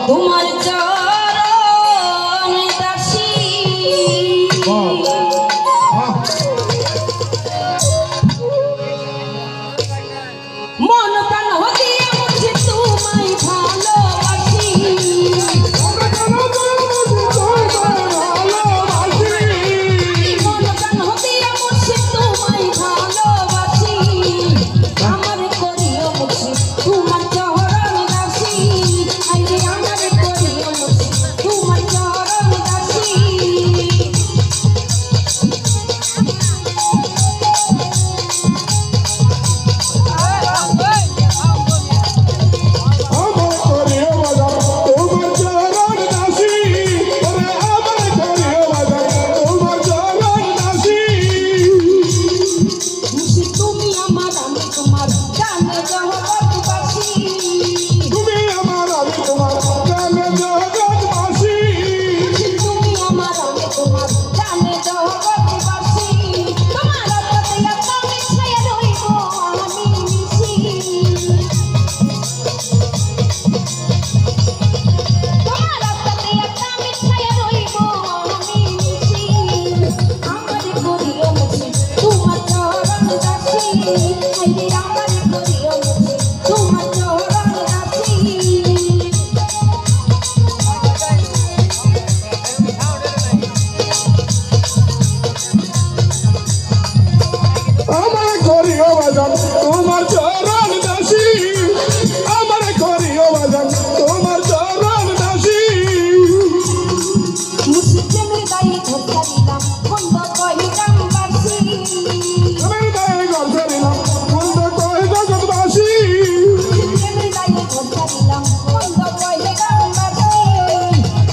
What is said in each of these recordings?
তোমার চরণ দাসী মন প্রাণ হতে মুছে তোমায় ভালোবাসি মন প্রাণ হতে মুছে তোমায় ভালোবাসি আমার করিও মুছে তোমার চরণ দাসী আইরে আমার করিও মুছে তোমার চরণ দাসী তোমার চরণ দাসী আমার করিও বাজান তোমার চরণ দাসী মুসলিমের গায়ে ধরতা দিলাম বন্ধ কইলাম বাসি আমার গায়ে ঘর ধরিলাম বন্ধ কই জগৎবাসী মুসলিমের গায়ে ধরতা দিলাম বন্ধ কইলাম বাসি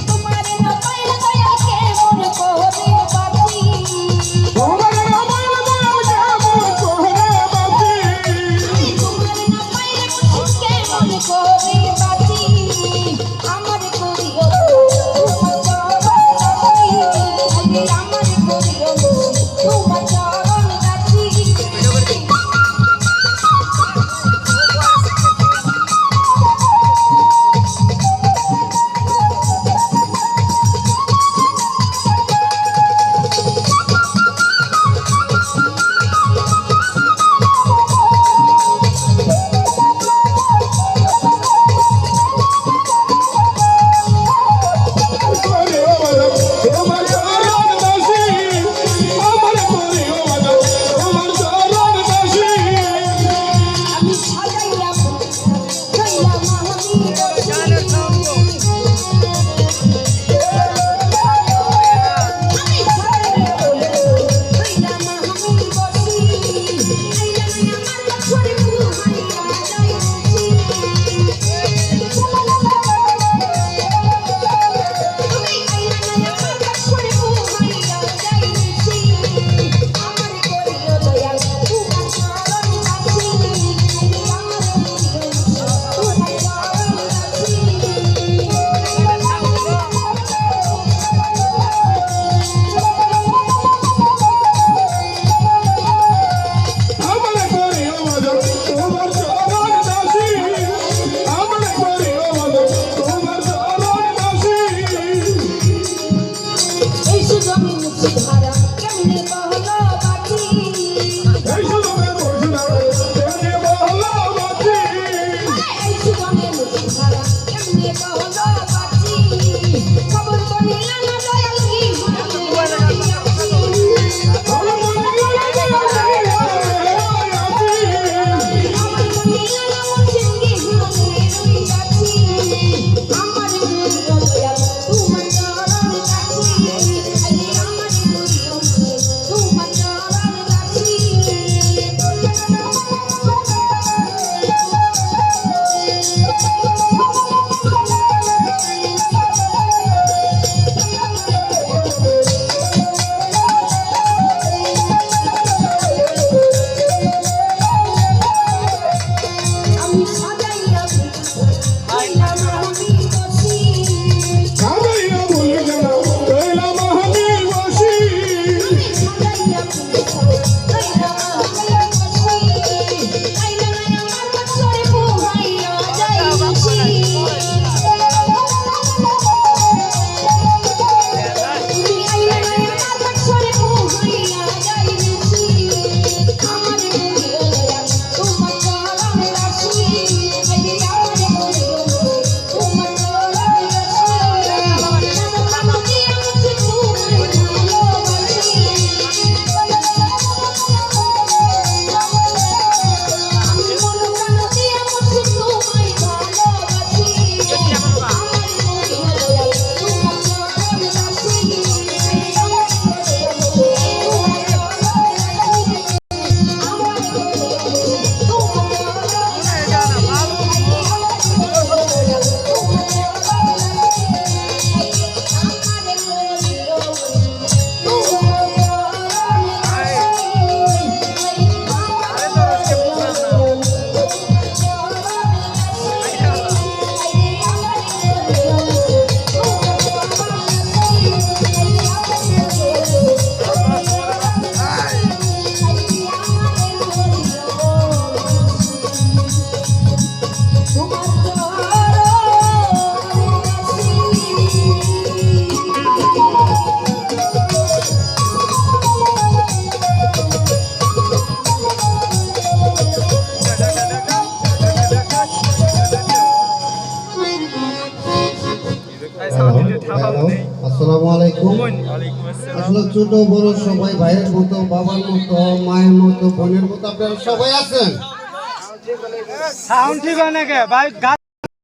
তোমার না পাইলে দয়া কে মন করে বাসি তোমার না পাইলে দয়া কে মন করে বাসি ছোট বড় সবাই ভাইয়ের মতো, বাবার মতো, মায়ের মতো, বোনের মতো আপনারা সবাই আছেন। সাউন্ড ঠিক হয় নাকি ভাই?